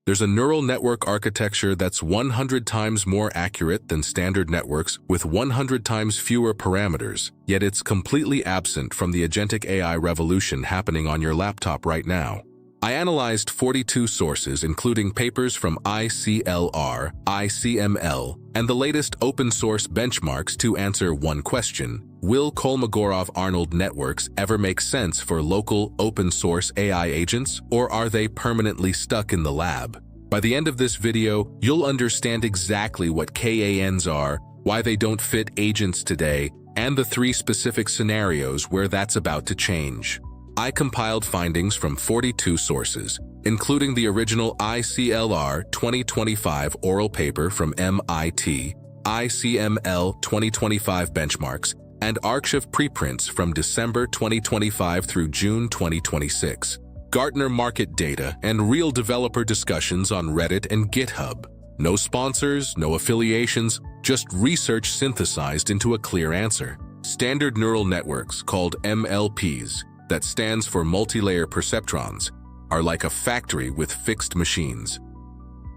There's a neural network architecture that's 100 times more accurate than standard networks with 100 times fewer parameters, yet it's completely absent from the agentic AI revolution happening on your laptop right now. I analyzed 42 sources, including papers from ICLR, ICML, and the latest open-source benchmarks to answer one question: will Kolmogorov-Arnold Networks ever make sense for local, open-source AI agents, or are they permanently stuck in the lab? By the end of this video, you'll understand exactly what KANs are, why they don't fit agents today, and the 3 specific scenarios where that's about to change. I compiled findings from 42 sources, including the original ICLR 2025 oral paper from MIT, ICML 2025 benchmarks, and Archive preprints from December 2025 through June 2026, Gartner market data, and real developer discussions on Reddit and GitHub. No sponsors, no affiliations, just research synthesized into a clear answer. Standard neural networks, called MLPs, that stands for multilayer perceptrons, are like a factory with fixed machines.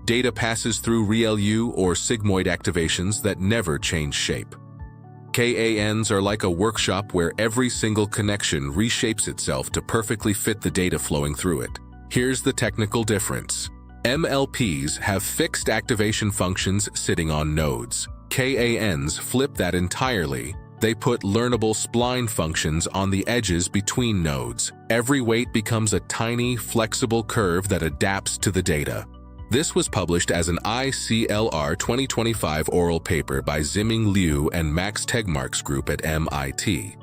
Data passes through ReLU or sigmoid activations that never change shape. KANs are like a workshop where every single connection reshapes itself to perfectly fit the data flowing through it. Here's the technical difference. MLPs have fixed activation functions sitting on nodes. KANs flip that entirely. They put learnable spline functions on the edges between nodes. Every weight becomes a tiny, flexible curve that adapts to the data. This was published as an ICLR 2025 oral paper by Ziming Liu and Max Tegmark's group at MIT.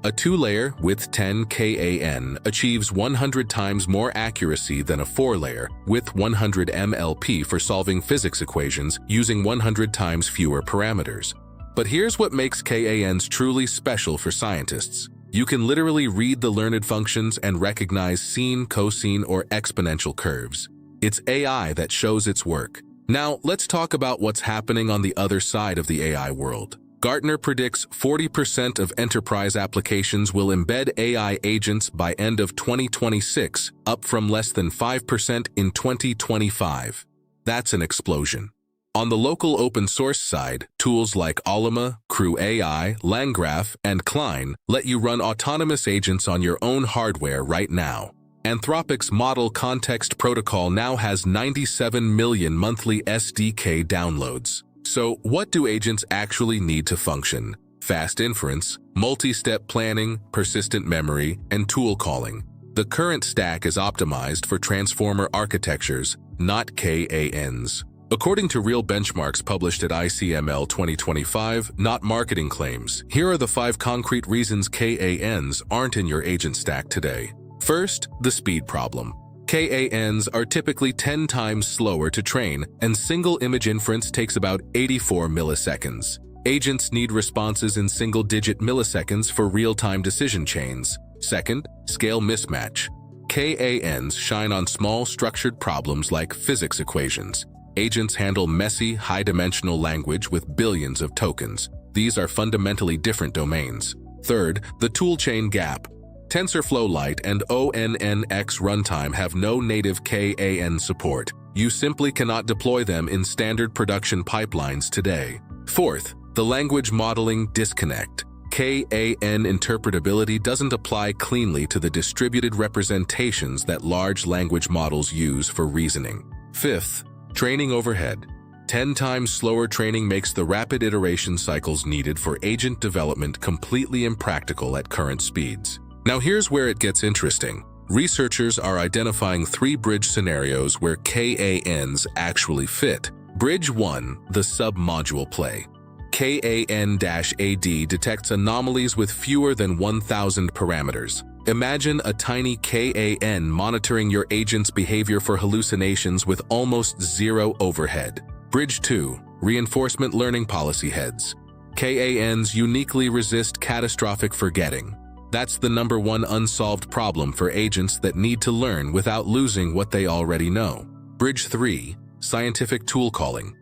A 2-layer with 10 KAN achieves 100 times more accuracy than a 4-layer with 100 MLP for solving physics equations using 100 times fewer parameters. But here's what makes KANs truly special for scientists. You can literally read the learned functions and recognize sine, cosine, or exponential curves. It's AI that shows its work. Now, let's talk about what's happening on the other side of the AI world. Gartner predicts 40% of enterprise applications will embed AI agents by end of 2026, up from less than 5% in 2025. That's an explosion. On the local open source side, tools like Ollama, CrewAI, LangGraph, and Klein let you run autonomous agents on your own hardware right now. Anthropic's Model Context Protocol now has 97 million monthly SDK downloads. So what do agents actually need to function? Fast inference, multi-step planning, persistent memory, and tool calling. The current stack is optimized for transformer architectures, not KANs. According to real benchmarks published at ICML 2025, not marketing claims, here are the 5 concrete reasons KANs aren't in your agent stack today. First, the speed problem. KANs are typically 10 times slower to train, and single image inference takes about 84 milliseconds. Agents need responses in single-digit milliseconds for real-time decision chains. Second, scale mismatch. KANs shine on small structured problems like physics equations. Agents handle messy, high-dimensional language with billions of tokens. These are fundamentally different domains. Third, the toolchain gap. TensorFlow Lite and ONNX runtime have no native KAN support. You simply cannot deploy them in standard production pipelines today. Fourth, the language modeling disconnect. KAN interpretability doesn't apply cleanly to the distributed representations that large language models use for reasoning. Fifth, training overhead. 10 times slower training makes the rapid iteration cycles needed for agent development completely impractical at current speeds. Now here's where it gets interesting. Researchers are identifying 3 bridge scenarios where KANs actually fit. Bridge 1, the sub-module play. KAN-AD detects anomalies with fewer than 1,000 parameters. Imagine a tiny KAN monitoring your agent's behavior for hallucinations with almost zero overhead. Bridge 2, reinforcement learning policy heads. KANs uniquely resist catastrophic forgetting. That's the #1 unsolved problem for agents that need to learn without losing what they already know. Bridge 3, scientific tool calling.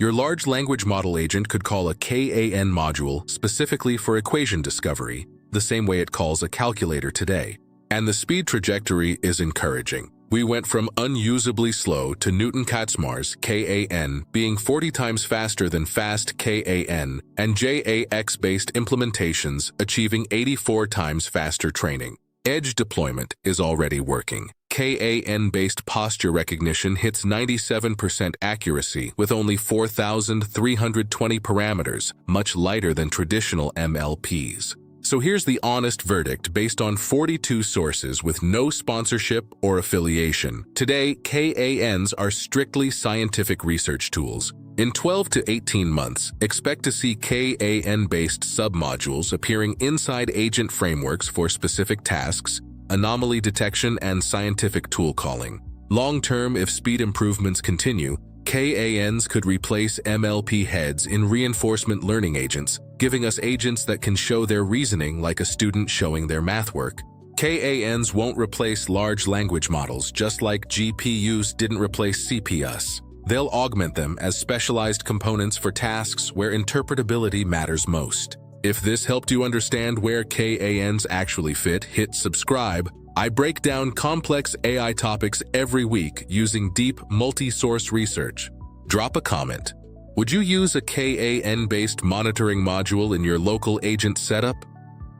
Your large language model agent could call a KAN module specifically for equation discovery, the same way it calls a calculator today. And the speed trajectory is encouraging. We went from unusably slow to Newton-Kaczmar's KAN being 40 times faster than fast KAN, and JAX-based implementations achieving 84 times faster training. Edge deployment is already working. KAN-based posture recognition hits 97% accuracy with only 4,320 parameters, much lighter than traditional MLPs. So here's the honest verdict based on 42 sources with no sponsorship or affiliation. Today, KANs are strictly scientific research tools. In 12 to 18 months, expect to see KAN-based submodules appearing inside agent frameworks for specific tasks, anomaly detection, and scientific tool calling. Long-term, if speed improvements continue, KANs could replace MLP heads in reinforcement learning agents, giving us agents that can show their reasoning like a student showing their math work. KANs won't replace large language models, just like GPUs didn't replace CPUs. They'll augment them as specialized components for tasks where interpretability matters most. If this helped you understand where KANs actually fit, hit subscribe. I break down complex AI topics every week using deep, multi-source research. Drop a comment. Would you use a KAN-based monitoring module in your local agent setup?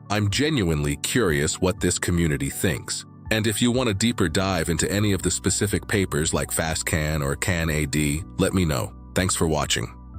I'm genuinely curious what this community thinks. And if you want a deeper dive into any of the specific papers like FastCAN or CAN-AD, let me know. Thanks for watching.